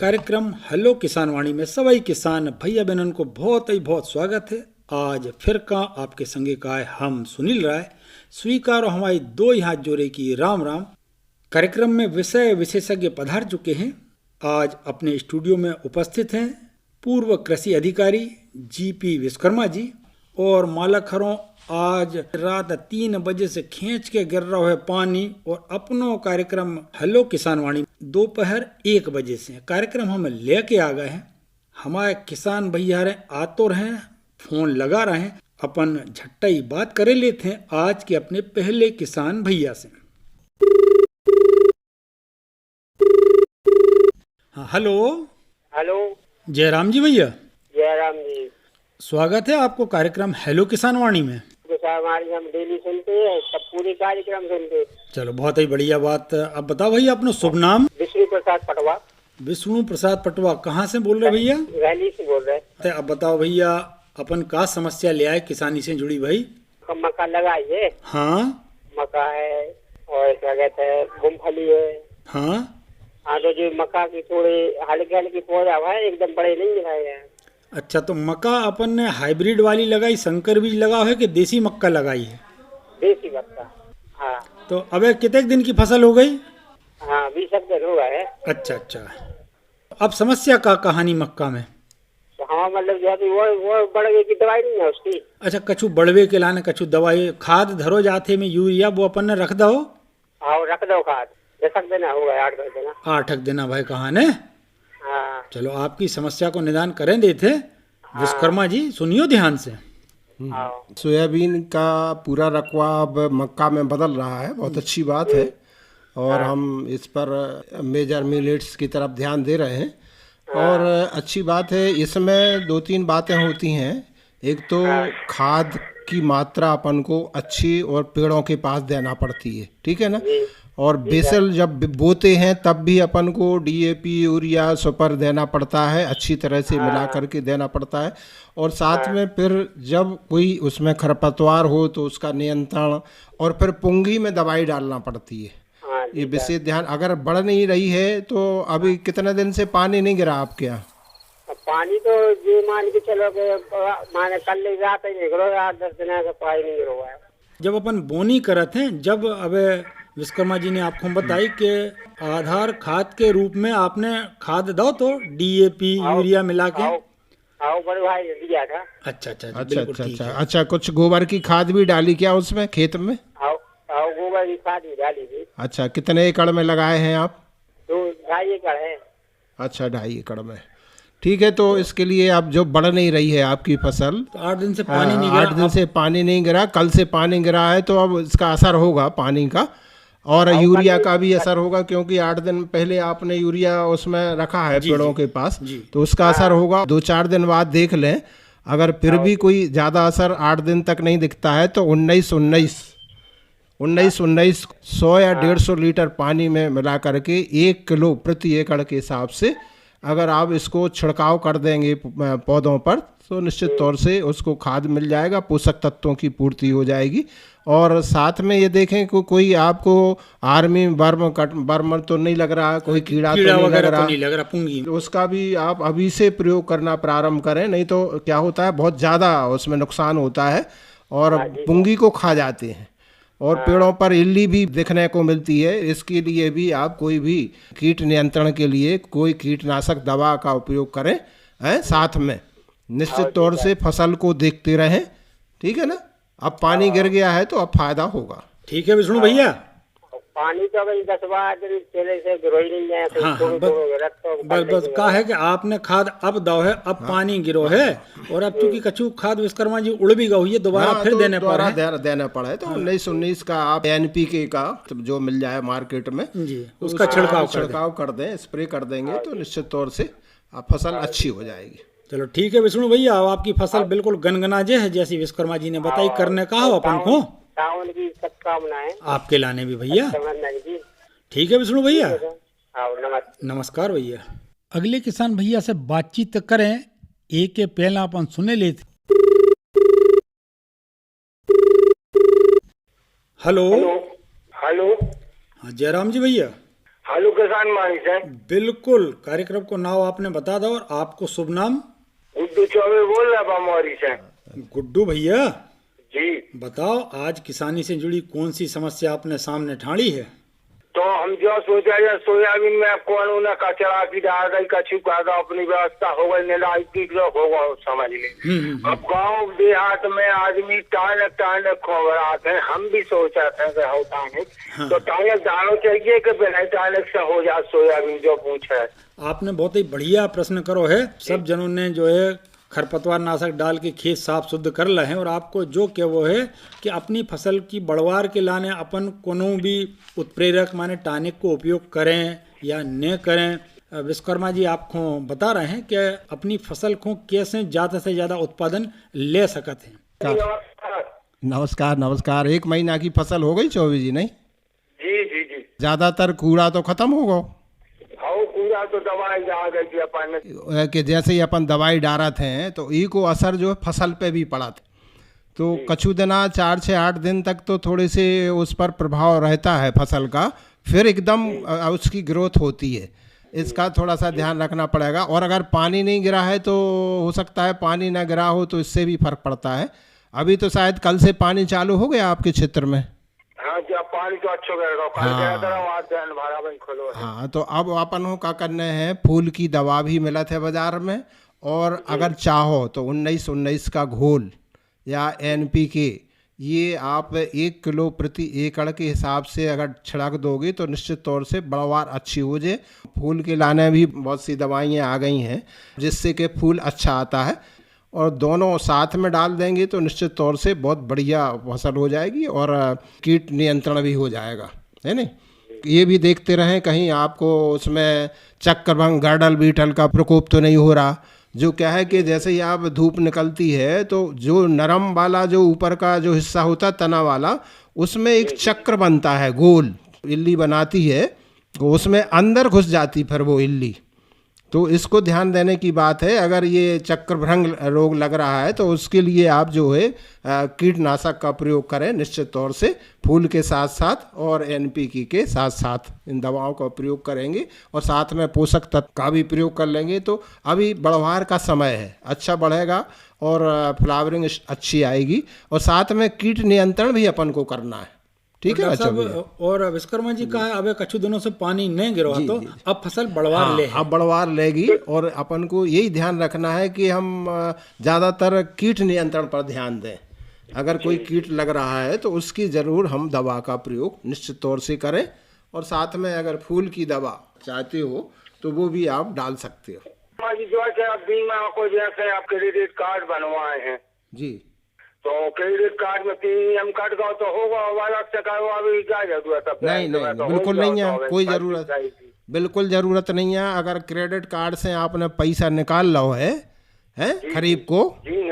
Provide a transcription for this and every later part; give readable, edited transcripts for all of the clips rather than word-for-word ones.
कार्यक्रम हेलो किसान वाणी में सभी किसान भैया बहनों को बहुत स्वागत है। आज फिर का आपके संगे का है हम सुनील राय। स्वीकारो हमारी दो हाथ जोड़े की राम राम। कार्यक्रम में विषय विशेषज्ञ पधार चुके हैं। आज अपने स्टूडियो में उपस्थित हैं पूर्व कृषि अधिकारी जीपी विश्वकर्मा जी और मालाखरों आज रात 3 बजे से खींच के गिर रहा है पानी और अपनो कार्यक्रम हेलो किसान वाणी दोपहर 1 बजे से कार्यक्रम हम लेके आ गए हैं। हमारे किसान भैया आतुर हैं, फोन लगा रहे हैं। अपन झट्टा ही बात करे लेते हैं आज के अपने पहले किसान भैया से। हाँ, हेलो हेलो। जयराम जी भैया। जयराम जी, स्वागत है आपको कार्यक्रम हेलो किसान वाणी में। हमारी हम डेली सुनते हैं, सब पूरे कार्यक्रम सुनते हैं। चलो बहुत ही बढ़िया बात। अब बताओ भैया अपना शुभ नाम। विष्णु प्रसाद पटवा। विष्णु प्रसाद पटवा, कहाँ से बोल रहे भैया? वैली से बोल रहे। अब बताओ भैया अपन का समस्या ले आए किसानी से जुड़ी भाई? मक्का लगाइए। हाँ, मक्का है और क्या कहते हैं मूंगफली है। हाँ हाँ, तो जो मक्का की थोड़ी हल्की हल्की पौधा है, एकदम बड़े नहीं दिखाए हैं। अच्छा, तो मक्का अपन ने हाइब्रिड वाली लगाई, संकर बीज लगा है कि देसी मक्का लगाई है? देसी मक्का। हाँ। तो अबे कितने दिन की फसल हो गई? हाँ, 20 दिन हो गए। अच्छा, अब समस्या का कहानी मक्का में? तो हाँ, मतलब जो है वो बढ़वे की दवाई नहीं है उसकी। अच्छा, कछु बढ़वे के लाने कछु दवाई खाद धरो जाते में यूरिया वो अपन ने रख दो। हाँ, रख दो खाद। 10 दिन हो गए, 8 दिन। 8 दिन भाई कहा ने। हाँ। चलो आपकी समस्या को निदान करें देते विश्वकर्मा जी, सुनियो ध्यान से। सोयाबीन का पूरा रकबा अब मक्का में बदल रहा है, बहुत अच्छी बात है। और हम इस पर मेजर मिलेट्स की तरफ ध्यान दे रहे हैं और अच्छी बात है। इसमें 2-3 बातें होती हैं। एक तो खाद की मात्रा अपन को अच्छी और पेड़ों के पास देना पड़ती है, ठीक है ना। और बेसल जब बोते हैं तब भी अपन को डीएपी यूरिया सुपर देना पड़ता है, अच्छी तरह से मिला करके देना पड़ता है। और साथ में फिर जब कोई उसमें खरपतवार हो तो उसका नियंत्रण, और फिर पुंगी में दवाई डालना पड़ती है। ये विशेष ध्यान। अगर बढ़ नहीं रही है तो अभी कितने दिन से पानी नहीं गिरा आपके यहाँ? पानी तो ये मान के चलो कि माने कल रात ही निकलो, 8-10 दिन से पानी नहीं गिरा है। जब अपन बोनी करते हैं, जब अबे विश्वकर्मा जी ने आपको बताई कि आधार खाद के रूप में आपने खाद दो तो डीएपी यूरिया मिला के। बड़े भाई ने दिया था। अच्छा, कुछ गोबर की खाद भी डाली क्या उसमें खेत में? गोबर की खाद भी डाली थी। अच्छा, कितने एकड़ में लगाए हैं आप? 2-2.5 एकड़ है। अच्छा, 2.5 एकड़ में, ठीक है। तो इसके लिए अब जो बढ़ नहीं रही है आपकी फसल, तो 8 दिन से पानी नहीं गिरा। 8 दिन से पानी नहीं गिरा, कल से पानी गिरा है, तो अब इसका असर होगा पानी का और यूरिया का भी असर होगा, क्योंकि 8 दिन पहले आपने यूरिया उसमें रखा है पेड़ों के पास, तो उसका असर होगा। 2-4 दिन बाद देख लें, अगर फिर भी कोई ज़्यादा असर 8 दिन तक नहीं दिखता है तो 19-19 100 या 150 लीटर पानी में मिला करके 1 किलो प्रति एकड़ के हिसाब से अगर आप इसको छिड़काव कर देंगे पौधों पर तो निश्चित तौर से उसको खाद मिल जाएगा, पोषक तत्वों की पूर्ति हो जाएगी। और साथ में ये देखें कि कोई आपको आर्मी बर्म तो नहीं लग रहा है, कोई कीड़ा तो नहीं लग रहा, पुंगी, उसका भी आप अभी से प्रयोग करना प्रारंभ करें, नहीं तो क्या होता है बहुत ज़्यादा उसमें नुकसान होता है और पुंगी को खा जाते हैं और पेड़ों पर इल्ली भी देखने को मिलती है। इसके लिए भी आप कोई भी कीट नियंत्रण के लिए कोई कीटनाशक दवा का उपयोग करें हैं, साथ में निश्चित तौर से फसल को देखते रहें, ठीक है ना। अब पानी गिर गया है तो अब फायदा होगा। ठीक है विष्णु भैया। पानी तो अभी 10-12 दिन पहले से गिरो ही नहीं है। बस का है कि आपने खाद अब दो है, अब पानी गिरो है और अब चूंकि कछु खाद विश्वकर्मा जी उड़ भी गई है, दोबारा फिर देना पड़ा है। तो 19-19 का आप एनपीके का जो मिल जाए मार्केट में जी, उसका छिड़काव कर दें, स्प्रे कर देंगे तो निश्चित तौर से फसल अच्छी हो जाएगी। चलो ठीक है विष्णु भैया, अब आपकी फसल बिल्कुल गनगनाजे है जैसी विश्वकर्मा जी ने बताई करने का हो अपन को। सावन की शुभकामनाएं आपके लाने भी भैया। ठीक है विष्णु भैया, नमस्कार भैया। अगले किसान भैया से बातचीत करें, एक के पहला अपन सुने लेते। हेलो। हेलो। हाँ जयराम जी भैया। हेलो किसान वाणी से बिल्कुल, कार्यक्रम को नाम आपने बता दो और आपको शुभ नाम। गुड्डू चौबे बोल रहा बमौरी से। गुड्डू भैया, जी, बताओ आज किसानी से जुड़ी कौन सी समस्या आपने सामने ठानी है? तो हम जो सोचा है सोयाबीन में कौन उन्हें कचरा की डाल गई, कछु कर दो, अपनी व्यवस्था हो गई, निराई की होगा समझ ले। अब गांव देहात में आदमी टाने खोबराते हैं, हम भी सोचा थे कि हो टाने तो टाने डालो चाहिए कि बिना टाने से हो जाए सोयाबीन जो पूछे। आपने बहुत ही बढ़िया प्रश्न करो है। सब जनों ने जो है खरपतवार नाशक डाल के खेत साफ शुद्ध कर रहे हैं और आपको जो क्या वो है कि अपनी फसल की बढ़वार के लाने अपन कोनो भी उत्प्रेरक माने टॉनिक को उपयोग करें या न करें। विश्वकर्मा जी आपको बता रहे हैं कि अपनी फसल को कैसे ज़्यादा से ज़्यादा उत्पादन ले सकते हैं। नमस्कार नमस्कार। 1 महीना की फसल हो गई चौबे जी? नहीं जी जी जी, ज़्यादातर कूड़ा तो खत्म हो गो पूरा तो दवाई जा गई थी अपन कि जैसे ही अपन दवाई डालत हैं तो ई को असर जो है फसल पे भी पड़ा था। तो कछु दिना 4 से 8 दिन तक तो थोड़े से उस पर प्रभाव रहता है फसल का, फिर एकदम उसकी ग्रोथ होती है। इसका थोड़ा सा ध्यान रखना पड़ेगा। और अगर पानी नहीं गिरा है तो हो सकता है पानी ना गिरा हो तो इससे भी फर्क पड़ता है। अभी तो शायद कल से पानी चालू हो गया आपके क्षेत्र में। हाँ, जब पानी तो अच्छा करेगा, कल गया था आज दिन भरा बन खोलो है। हाँ, तो अब अपन को क्या करने हैं, फूल की दवा भी मिलत है बाजार में। और अगर चाहो तो 19-19 का घोल या NPK ये आप 1 किलो प्रति एकड़ के हिसाब से अगर छिड़क दोगे तो निश्चित तौर से बढ़वार अच्छी हो जाए। फूल के लाने भी बहुत सी दवाइयाँ आ गई हैं जिससे कि फूल अच्छा आता है, और दोनों साथ में डाल देंगे तो निश्चित तौर से बहुत बढ़िया फसल हो जाएगी और कीट नियंत्रण भी हो जाएगा, है नहीं। ये भी देखते रहें कहीं आपको उसमें चक्रभंग गर्डल बीटल का प्रकोप तो नहीं हो रहा। जो क्या है कि जैसे ही आप धूप निकलती है तो जो नरम वाला जो ऊपर का जो हिस्सा होता है तना वाला, उसमें एक चक्र बनता है, गोल इल्ली बनाती है, तो उसमें अंदर घुस जाती फिर वो इल्ली। तो इसको ध्यान देने की बात है। अगर ये चक्रभंग रोग लग रहा है तो उसके लिए आप जो है कीटनाशक का प्रयोग करें निश्चित तौर से, फूल के साथ साथ और NPK के साथ साथ इन दवाओं का प्रयोग करेंगे और साथ में पोषक तत्व का भी प्रयोग कर लेंगे तो अभी बढ़वार का समय है, अच्छा बढ़ेगा और फ्लावरिंग अच्छी आएगी। और साथ में कीट नियंत्रण भी अपन को करना है, ठीक है सब। और विश्वकर्मा जी कहा अब कछु दिनों से पानी नहीं गिरा तो अब फसल बढ़वार ले है। अब बढ़वार लेगी और अपन को यही ध्यान रखना है कि हम ज़्यादातर कीट नियंत्रण पर ध्यान दें। अगर कोई कीट लग रहा है तो उसकी ज़रूर हम दवा का प्रयोग निश्चित तौर से करें, और साथ में अगर फूल की दवा चाहते हो तो वो भी आप डाल सकते हो। बीमा को जैसे आप क्रेडिट कार्ड बनवाए हैं जी, तो क्रेडिट कार्ड में प्रीमियम कट गया तो होगा, अलग से करो, अभी क्या जरूरत है? नहीं नहीं, बिल्कुल नहीं है, कोई ज़रूरत बिल्कुल ज़रूरत नहीं है। अगर क्रेडिट कार्ड से आपने पैसा निकाल लो है खरीब को जी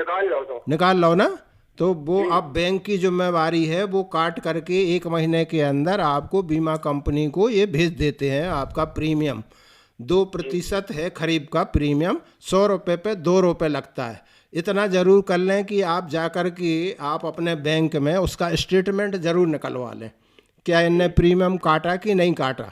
निकाल लो ना, तो वो अब बैंक की जिम्मेवारी है, वो काट करके 1 महीने के अंदर आपको बीमा कंपनी को ये भेज देते हैं। आपका प्रीमियम 2% है, खरीब का प्रीमियम 100 रुपये पे 2 रुपये लगता है। इतना ज़रूर कर लें कि आप जा कर के आप अपने बैंक में उसका स्टेटमेंट ज़रूर निकलवा लें, क्या इनने प्रीमियम काटा कि नहीं काटा।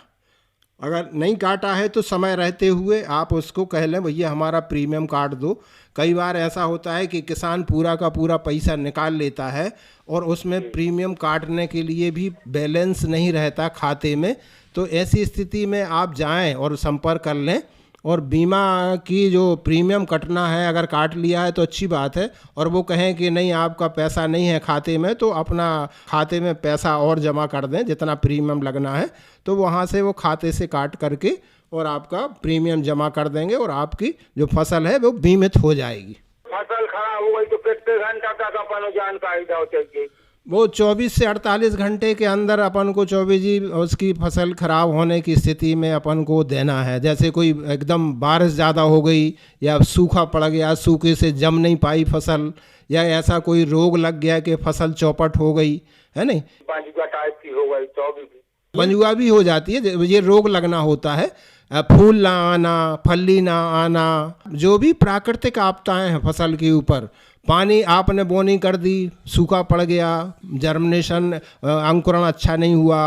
अगर नहीं काटा है तो समय रहते हुए आप उसको कह लें भैया हमारा प्रीमियम काट दो। कई बार ऐसा होता है कि किसान पूरा का पूरा पैसा निकाल लेता है और उसमें प्रीमियम काटने के लिए भी बैलेंस नहीं रहता खाते में। तो ऐसी स्थिति में आप जाएं और संपर्क कर लें, और बीमा की जो प्रीमियम कटना है अगर काट लिया है तो अच्छी बात है, और वो कहें कि नहीं आपका पैसा नहीं है खाते में तो अपना खाते में पैसा और जमा कर दें जितना प्रीमियम लगना है, तो वहाँ से वो खाते से काट करके और आपका प्रीमियम जमा कर देंगे और आपकी जो फसल है वो बीमित हो जाएगी। फसल खराब हो गई तो कितने घंटा तक अपन जानकारी दो चाहिए? वो 24 से 48 घंटे के अंदर अपन को 24 जी उसकी फसल खराब होने की स्थिति में अपन को देना है। जैसे कोई एकदम बारिश ज़्यादा हो गई या सूखा पड़ गया, सूखे से जम नहीं पाई फसल, या ऐसा कोई रोग लग गया कि फसल चौपट हो गई, है नहीं, पंजुआ टाइप की हो गई तो भी पंजुआ भी हो जाती है, ये रोग लगना होता है। फूल ना आना, फली ना आना, जो भी प्राकृतिक आपदाएं हैं फसल के ऊपर, पानी आपने बोनी कर दी, सूखा पड़ गया, जर्मिनेशन अंकुरण अच्छा नहीं हुआ,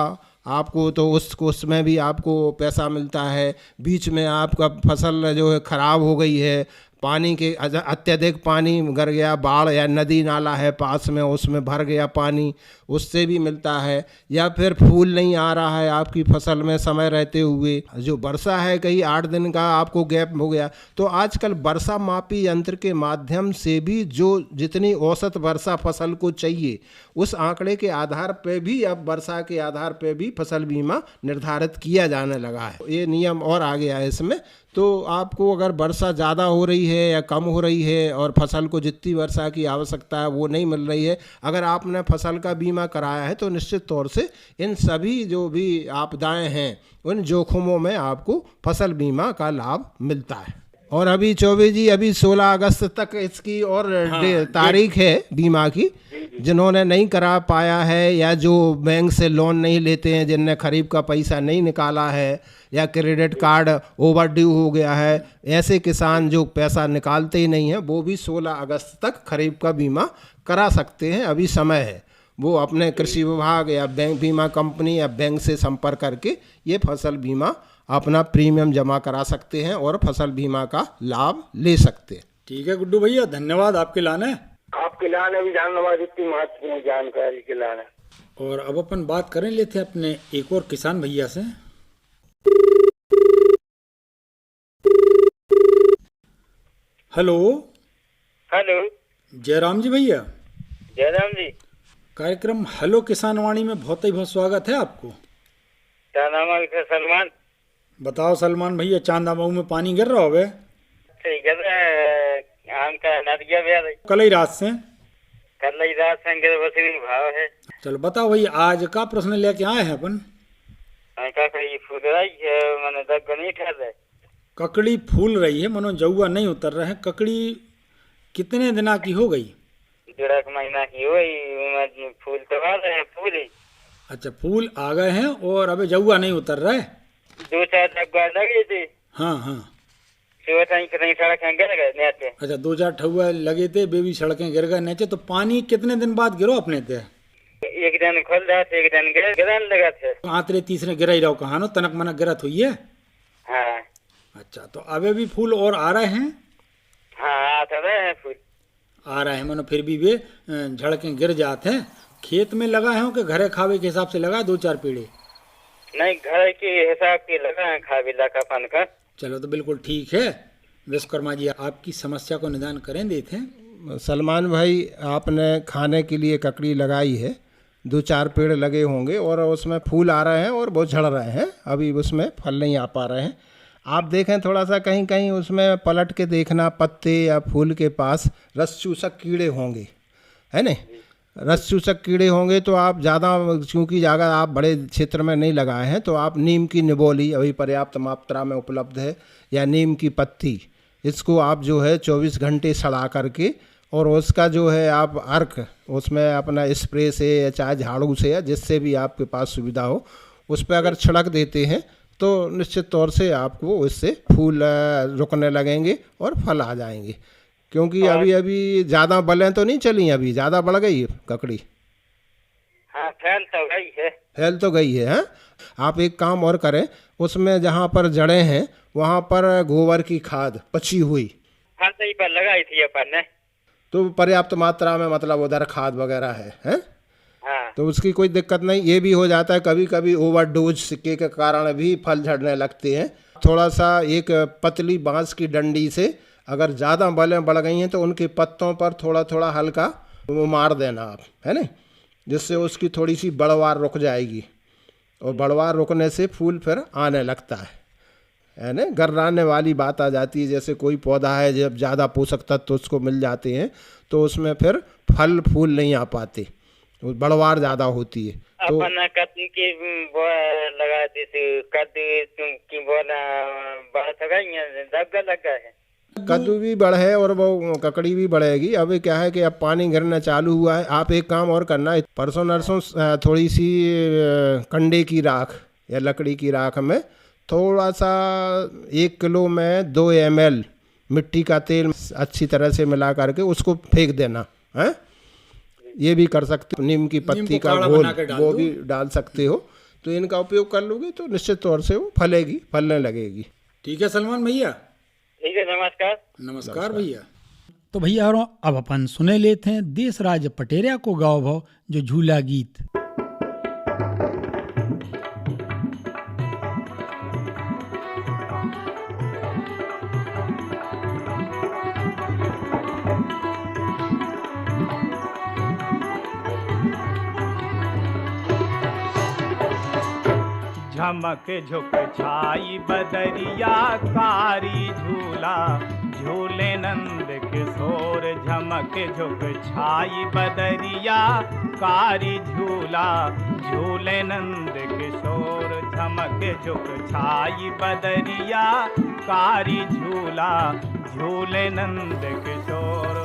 आपको तो उसमें भी आपको पैसा मिलता है। बीच में आपका फसल जो है ख़राब हो गई है, पानी के अत्यधिक पानी गर गया, बाढ़ या नदी नाला है पास में उसमें भर गया पानी, उससे भी मिलता है। या फिर फूल नहीं आ रहा है आपकी फसल में समय रहते हुए, जो वर्षा है कहीं 8 दिन का आपको गैप हो गया, तो आजकल वर्षा मापी यंत्र के माध्यम से भी जो जितनी औसत वर्षा फसल को चाहिए उस आंकड़े के आधार पे भी अब वर्षा के आधार पे भी फसल बीमा निर्धारित किया जाने लगा है। ये नियम और आ गया है इसमें। तो आपको अगर वर्षा ज़्यादा हो रही है या कम हो रही है और फसल को जितनी वर्षा की आवश्यकता है वो नहीं मिल रही है, अगर आपने फसल का बीमा कराया है तो निश्चित तौर से इन सभी जो भी आपदाएं हैं उन जोखिमों में आपको फसल बीमा का लाभ मिलता है। और अभी चौबे जी अभी 16 अगस्त तक इसकी और तारीख है बीमा की। जिन्होंने नहीं करा पाया है या जो बैंक से लोन नहीं लेते हैं, जिनने खरीफ का पैसा नहीं निकाला है या क्रेडिट कार्ड ओवर ड्यू हो गया है, ऐसे किसान जो पैसा निकालते ही नहीं हैं वो भी 16 अगस्त तक खरीफ का बीमा करा सकते हैं। अभी समय है, वो अपने कृषि विभाग या बैंक बीमा कंपनी या बैंक से संपर्क करके ये फसल बीमा अपना प्रीमियम जमा करा सकते हैं और फसल बीमा का लाभ ले सकते हैं। ठीक है गुड्डू भैया, धन्यवाद आपके लाने। आपके लाने भी धन्यवाद, इतनी महत्वपूर्ण जानकारी के लाने। और अब अपन बात करें लेते हैं अपने एक और किसान भैया से। हेलो। हेलो। जयराम जी भैया। जयराम जी। कार्यक्रम हेलो किसान वाणी में बहुत ही बहुत स्वागत है आपको। क्या नाम है? सलमान। बताओ सलमान भैया, चांदाबाऊ में पानी गिर रहा होवे? ठीक है, आम का नदिया भी आ रही कल ही रात से भाव है। चलो बताओ भैया, आज का प्रश्न लेके आए हैं अपन? मैंने तक नहीं ठहर रहे। ककड़ी फूल रही है, मनो जौआ नहीं उतर रहे हैं। ककड़ी कितने दिना की हो गई? 1.5 महीना की हो गई। फूल तो आ रहे हैं, फूल ही। अच्छा, फूल आ गए हैं और अबे जौआ नहीं उतर रहे। 2-4 ठगुआ लगे थे। हाँ हाँ। सड़कें गिर गए नीचे। अच्छा, 2-4 ठगुआ लगे थे, बेबी सड़कें गिर गए नीचे। तो पानी कितने दिन बाद गिरो अपने थे? एक दिन खोल रहा था, एक दिन गिरने लगा थे। आतरे तीसरे गिरा ही रहो कहानो, तनक मनक गिरत हुई है। हाँ। अच्छा, तो अबे भी फूल और आ रहे हैं? हाँ, आ रहे हैं फूल। आ रहे हैं, मनो फिर भी वे झड़कें गिर जाते हैं। खेत में लगा है कि घरे खावे के हिसाब से लगा 2-4 पेड़े? नहीं, घर के हिसाब के लगा है, खावे लाखापन का। चलो तो बिल्कुल ठीक है। विश्वकर्मा जी आपकी समस्या को निदान करें देते हैं। सलमान भाई, आपने खाने के लिए ककड़ी लगाई है, 2-4 पेड़ लगे होंगे और उसमें फूल आ रहे हैं और वो झड़ रहे हैं, अभी उसमें फल नहीं आ पा रहे हैं। आप देखें थोड़ा सा कहीं कहीं उसमें पलट के देखना, पत्ते या फूल के पास रस चूसक कीड़े होंगे, है ना? रस चूसक कीड़े होंगे तो आप ज़्यादा, क्योंकि अगर आप बड़े क्षेत्र में नहीं लगाए हैं तो आप नीम की निबोली अभी पर्याप्त मात्रा में उपलब्ध है, या नीम की पत्ती, इसको आप जो है 24 घंटे सड़ा करके और उसका जो है आप अर्क उसमें अपना स्प्रे से या चाहे झाड़ू से या जिससे भी आपके पास सुविधा हो उस पर अगर छिड़क देते हैं तो निश्चित तौर से आपको इससे फूल रुकने लगेंगे और फल आ जाएंगे। क्योंकि अभी अभी ज़्यादा बलें तो नहीं चली, अभी ज़्यादा बढ़ गई है ककड़ी। हाँ, फैल तो गई है। फैल तो गई है। हाँ, आप एक काम और करें, उसमें जहाँ पर जड़ें हैं वहाँ पर गोबर की खाद पची हुई सही पर लगाई थी अपन ने, तो पर्याप्त मात्रा में मतलब उधर खाद वगैरह है, हैं? हाँ। तो उसकी कोई दिक्कत नहीं। ये भी हो जाता है कभी कभी ओवरडोज के कारण भी फल झड़ने लगते हैं। थोड़ा सा एक पतली बांस की डंडी से अगर ज़्यादा बलें बढ़ गई हैं तो उनके पत्तों पर थोड़ा थोड़ा हल्का वो मार देना आप, है ना, जिससे उसकी थोड़ी सी बढ़वार रुक जाएगी और बढ़वार रुकने से फूल फिर आने लगता है ना। गर्राने वाली बात आ जाती है, जैसे कोई पौधा है जब ज़्यादा पोषक तत्व उसको मिल जाते हैं तो उसमें फिर फल फूल नहीं आ पाते, बढ़वार ज़्यादा होती है। तो अपन कद्दू की लगा दी थी, कद्दू की बढ़ लगा है। कद्दू भी बढ़े और वो ककड़ी भी बढ़ेगी। अब क्या है कि अब पानी गिरना चालू हुआ है, आप एक काम और करना, परसों नरसों थोड़ी सी कंडे की राख या लकड़ी की राख में थोड़ा सा 1 किलो में 2 ml मिट्टी का तेल अच्छी तरह से मिला करके उसको फेंक देना है। ये भी कर सकते हो, नीम की पत्ती का घोल वो भी डाल सकते हो, तो इनका उपयोग कर लोगे तो निश्चित तौर से वो फलेगी, फलने लगेगी। ठीक है सलमान भैया। ठीक है, नमस्कार। नमस्कार भैया। तो भैया और अब अपन सुने लेते हैं देशराज पटेरिया को गाओ भाव जो झूला गीत। झमक झुक छाई बदरिया कारी झूला झूले नंद किशोर। झमक झुक छाई बदरिया कारी झूला झूले नंद किशोर। झमक झुक छाई बदरिया कारी झूला झूले नंद किशोर।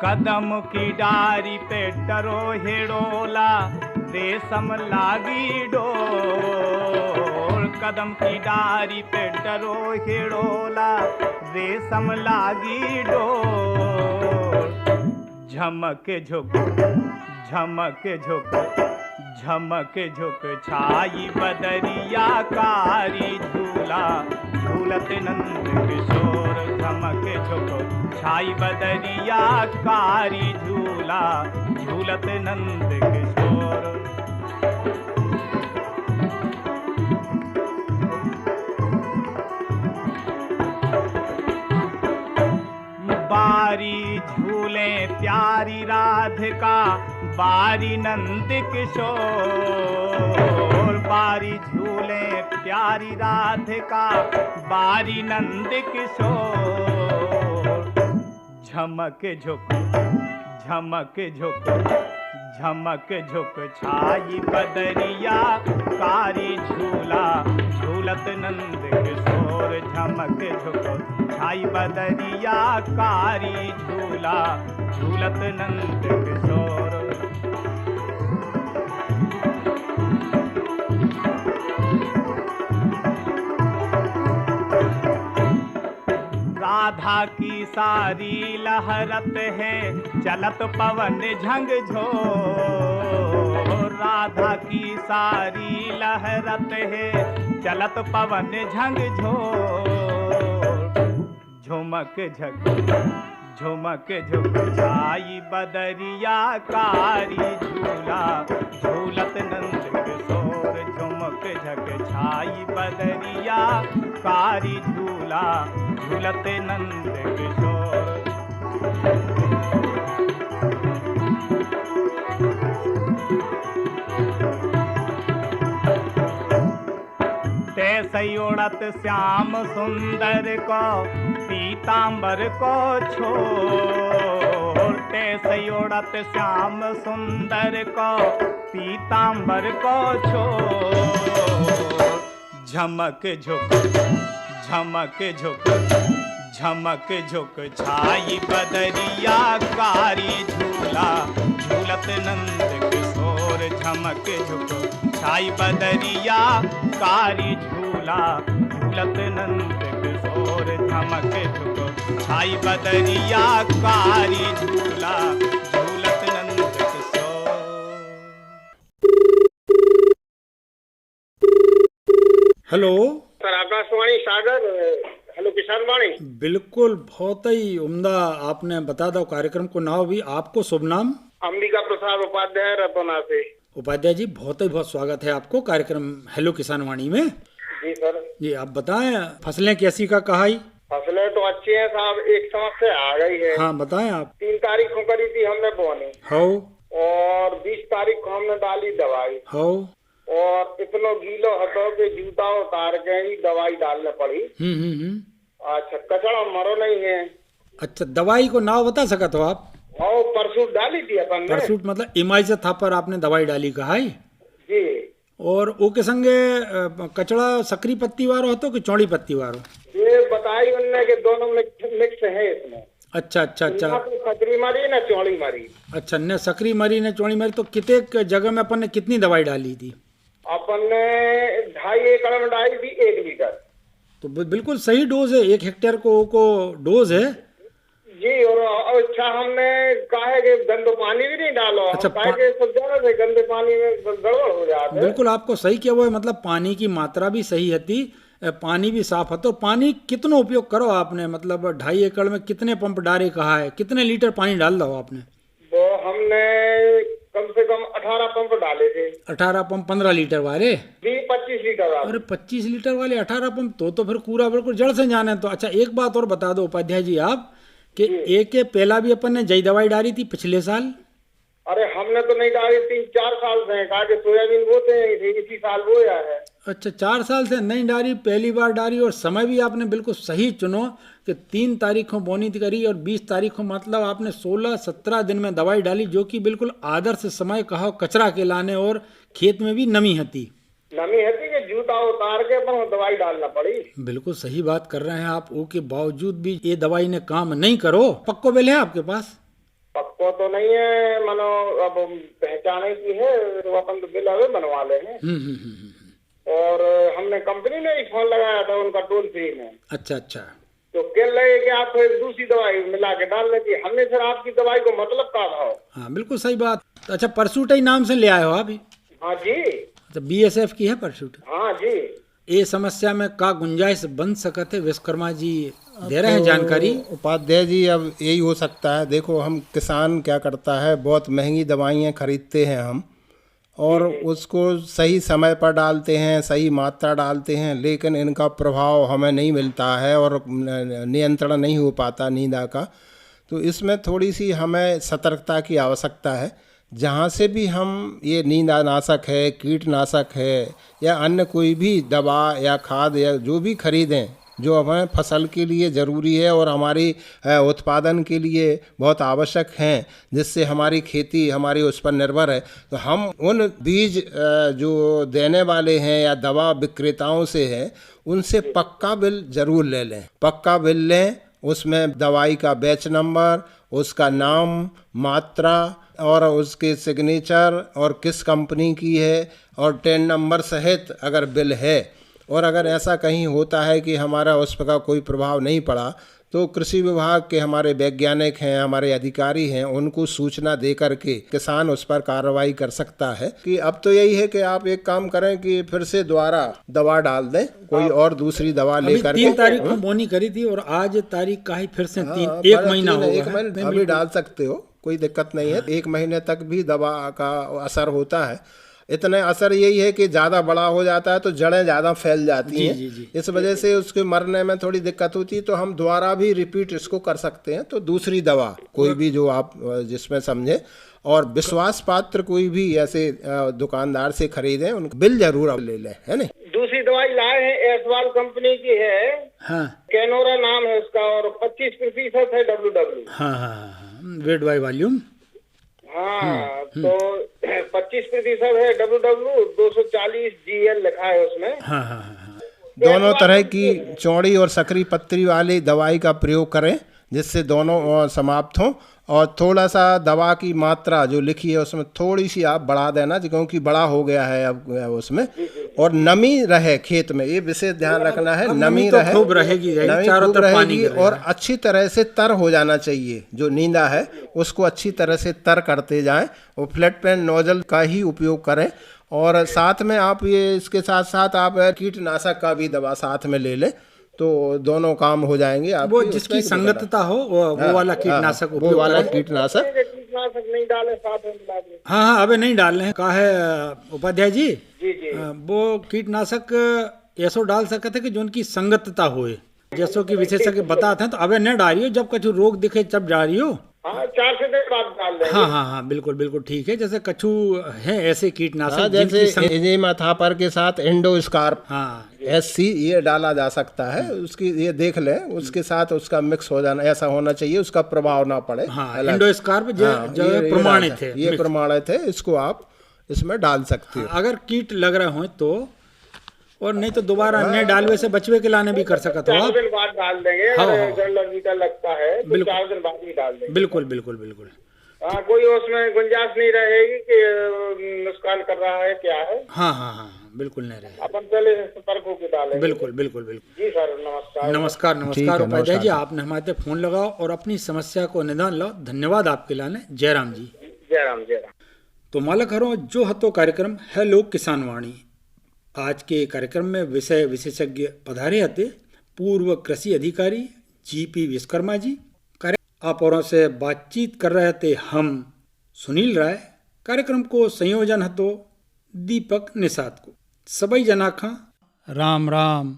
कदम की डारी पे डरो हिड़ोला रेशम लागी डोर। कदम की डारी पे डरो हिड़ोला रेशम लागी डोर। झमक झुक झमक झुक झमक झुक छाई बदरिया कारी झूला झूलत नंद किशोर। झमक झुक छाई बदरिया कारी झूला झूलत नंद किशोर। बारी झूले प्यारी राधिका बारी नंद किशोर। बारी झूले प्यारी राधिका बारी नंद किशोर। झमक झुक झमक झुक झमक झुक छाई बदरिया कारी झूला झूलत नंद किशोर। झमक झुक छाई बदरिया कारी झूला झूलत नंद किशोर। राधा की सारी लहरत है चलत पवन झंझोर। राधा की सारी लहरत है चलत पवन झंझोर। झुमक झक झुमक झुक छाई बदरिया कारी झूला झूलत नंद किशोर। झुमक झक छाई बदरिया कारी झूला झूलत नंद किशोर। तैसे उड़त श्याम सुंदर को पीतांबर को छोड़। तैसे उड़त श्याम सुंदर को पीतांबर को छोड़। झमक झुक झमक झुक झमक झुक छाई बदरिया कारी झूला झूलत नंद किशोर। झमक झुक छाई बदरिया कारी झूला झूलत नंद किशोर। झमक झुक छाई बदरिया कारी झूला झूलत नंद किशोर। हेलो सर, आकाशवाणी सागर। हेलो किसान वाणी। बिल्कुल, बहुत ही उम्दा आपने बता दो कार्यक्रम को नाम भी। आपको शुभ नाम? अंबिका प्रसाद उपाध्याय रतोना से। उपाध्याय जी, बहुत ही बहुत स्वागत है आपको कार्यक्रम हेलो किसान वाणी में। जी सर। जी आप बताएं, फसलें कैसी का कहाई? फसलें तो अच्छी हैं साहब, एक समस्या आ गई है। हाँ बताएं आप। 3 तारीख को करी थी हमने बोनी हो और 20 तारीख को हमने डाली दवाई हो और इतना गीलो हटो के जूता उतार के ही दवाई डालने पड़ी। अच्छा, कचड़ा मरो नहीं है। अच्छा, दवाई को नाम बता सकते हो आप? और परसूट डाली थी अपन ने। परसूट मतलब इमाई से था पर आपने दवाई डाली कहा है जी। और वो के संगे कचड़ा सकरी पत्ती वारो हो कि चौड़ी पत्ती वारो? ये बताई उनने कि दोनों मिक्स है इसमें। अच्छा अच्छा अच्छा। ना तो सकरी मरी ना चौड़ी मरी। अच्छा, न सकरी मरी न चौड़ी मरी। तो कितने जगह में अपन ने कितनी दवाई डाली थी? अपन ने 2.5 एकड़ में डाली थी 1 लीटर। तो बिल्कुल सही डोज है, 1 हेक्टेयर को डोज है। जी। और अच्छा हमने कहा है कि गंदे पानी भी नहीं डालो। अच्छा, कहा कि सब ज्यादा से गंदे पानी में गड़बड़ हो जाते हैं। बिल्कुल आपको सही किया वो है, मतलब पानी की मात्रा भी सही है, पानी भी साफ है। तो पानी कितना उपयोग करो आपने, मतलब 2.5 एकड़ में कितने पंप डाले कहा है, कितने लीटर पानी डाल दो आपने? वो हमने कम से कम 18 पंप डाले थे। 18 पंप 15 लीटर वाले? 25 लीटर वाले। अरे 25 लीटर वाले 18 पंप, तो फिर पूरा बिल्कुल जड़ से जाना है। तो अच्छा एक बात और बता दो उपाध्याय जी आप, कि एक के पहला भी अपन ने जई दवाई डाली थी पिछले साल? अरे हमने तो नहीं डाली, 3-4 साल से कहा कि सोयाबीन बोते हैं, इसी साल बोया है। अच्छा 4 साल से नहीं डाली, पहली बार डाली। और समय भी आपने बिल्कुल सही चुनो कि 3 तारीख को बोनी करी और 20 तारीख को, मतलब आपने 16-17 दिन में दवाई डाली, जो कि बिल्कुल आदर्श समय कहा कचरा के लाने, और खेत में भी नमी हती कि जूता उतार के अपन दवाई डालना पड़ी। बिल्कुल सही बात कर रहे हैं आप। वो के बावजूद भी ये दवाई ने काम नहीं करो। पक्को बिल है आपके पास? पक्को तो नहीं है, मानो अब पहचाने की है तो अपन तो बिल अवे बनवा ले हैं। और हमने कंपनी में ही फोन लगाया था उनका टोल फ्री में। अच्छा अच्छा। तो कह रहे कि आपको एक दूसरी दवाई मिला के डाल लेती। हमने सर आपकी दवाई को मतलब का भाव। हाँ बिल्कुल सही बात। अच्छा परसूट ही नाम से ले आए हो आप? हाँ जी। अच्छा BSF की है परसूट? हाँ जी। ये समस्या में का गुंजाइश बन सकते है, विश्वकर्मा जी दे रहे हैं जानकारी। उपाध्याय जी अब यही हो सकता है, देखो हम किसान क्या करता है, बहुत महंगी दवाइयाँ खरीदते हैं हम, और उसको सही समय पर डालते हैं, सही मात्रा डालते हैं, लेकिन इनका प्रभाव हमें नहीं मिलता है और नियंत्रण नहीं हो पाता नींदा का। तो इसमें थोड़ी सी हमें सतर्कता की आवश्यकता है। जहाँ से भी हम ये नींदानाशक है, कीटनाशक है, या अन्य कोई भी दवा या खाद या जो भी खरीदें जो हमें फसल के लिए ज़रूरी है और हमारी उत्पादन के लिए बहुत आवश्यक हैं, जिससे हमारी खेती हमारी उस पर निर्भर है, तो हम उन बीज जो देने वाले हैं या दवा विक्रेताओं से है, उनसे पक्का बिल ज़रूर ले लें। पक्का बिल लें, उसमें दवाई का बैच नंबर, उसका नाम, मात्रा और उसके सिग्नेचर और किस कंपनी की है, और टेन नंबर सहित अगर बिल है। और अगर ऐसा कहीं होता है कि हमारा उस पर कोई प्रभाव नहीं पड़ा, तो कृषि विभाग के हमारे वैज्ञानिक हैं, हमारे अधिकारी हैं, उनको सूचना दे करके किसान उस पर कार्रवाई कर सकता है। कि अब तो यही है कि आप एक काम करें कि फिर से दोबारा दवा डाल दें, कोई और दूसरी दवा लेकर। 3 तारीख को बोनी करी थी और आज तारीख का ही फिर से 1 महीना हो गया। अभी डाल सकते हो, कोई दिक्कत नहीं है। 1 महीने तक भी दवा का असर होता है। इतने असर यही है कि ज़्यादा बड़ा हो जाता है तो जड़ें ज़्यादा फैल जाती हैं, इस वजह से उसके मरने में थोड़ी दिक्कत होती है। तो हम दोबारा भी रिपीट इसको कर सकते हैं। तो दूसरी दवा कोई भी जो आप जिसमें समझे, और विश्वास पात्र कोई भी ऐसे दुकानदार से खरीदें, उनका बिल जरूर ले लें, है नहीं। दूसरी दवाई लाए हैं, एसवाल कंपनी की है। हाँ। कैनोरा नाम है उसका, और 25% है WW। हाँ हाँ हाँ, वेट बाय वॉल्यूम। हाँ, तो 25% है WW, 240 GL लिखा है उसमें। हाँ हाँ हाँ। दोनों तरह की चौड़ी और सकरी पत्ती वाली दवाई का प्रयोग करें, जिससे दोनों समाप्त हों। और थोड़ा सा दवा की मात्रा जो लिखी है उसमें थोड़ी सी आप बढ़ा देना, क्योंकि बड़ा हो गया है अब उसमें। और नमी रहे खेत में, ये विशेष ध्यान रखना है। नमी रहे, खूब रहेगी, चारों तरफ पानी और अच्छी तरह से तर हो जाना चाहिए। जो नींदा है उसको अच्छी तरह से तर करते जाएं, और फ्लैट पेन नोजल का ही उपयोग करें। और साथ में आप ये इसके साथ साथ आप कीटनाशक का भी दवा साथ में ले लें, तो दोनों काम हो जाएंगे। आप वो जिसकी संगतता हो वो वाला कीटनाशक, वो वाला कीटनाशक नहीं डाले साथ में मिला दें। हाँ हाँ, अबे नहीं डालने हैं। कहा है उपाध्याय जी? जी जी। वो कीटनाशक ऐसो डाल सकते थे कि जो उनकी संगतता होए, जैसो कि विशेषज्ञ बताते हैं। तो अबे न डालियो, जब कछु रोग दिखे तब डालियो। हाँ, 4 से 10 बाद डाल देंगे। हाँ हाँ हाँ, बिल्कुल बिल्कुल ठीक है। जैसे कछु है ऐसे कीटनाशक, जैसे एंजाइम थापर के साथ एंडोस्कार्प, हाँ SC, ये डाला जा सकता है। उसकी ये देख लें, उसके साथ उसका मिक्स हो जाना, ऐसा होना चाहिए, उसका प्रभाव ना पड़े। हाँ, एंडोस्कार्प जो प्रमाणित है, ये प्रमाणित है, इसको आप इसमें डाल सकते हो। अगर कीट लग रहे हो तो, और नहीं तो दोबारा अन्य डालवे से बचवे के लाने भी कर सकते हो आप। 4 दिन बाद डाल देंगे। अगर लगी का लगता है तो 4 दिन बाद ही डाल देंगे। बिल्कुल बिल्कुल बिल्कुल। हाँ, कोई उसमें गुंजाइश नहीं रहेगी कि नुकसान कर रहा है क्या है। हाँ हाँ हाँ, बिल्कुल नहीं रहे। अपन पहले सतर्क होकर डालेंगे। बिल्कुल बिल्कुल बिल्कुल। जी सर, नमस्कार। नमस्कार ठीक नमस्कार है, उपाध्याय जी, नमस्कार। आपने हमारे फोन लगाओ और अपनी समस्या को निदान लाओ। धन्यवाद आपके लाने। जयराम जी। जय राम जय राम। तो मालक हरो जो हतो कार्यक्रम हेलो किसान वाणी। आज के कार्यक्रम में विषय विशेषज्ञ पधारे हते पूर्व कृषि अधिकारी जीपी विश्वकर्मा जी। आप औरों से बातचीत कर रहे थे हम सुनील राय। कार्यक्रम को संयोजन हतो दीपक निषाद को। सबई जना खा राम राम।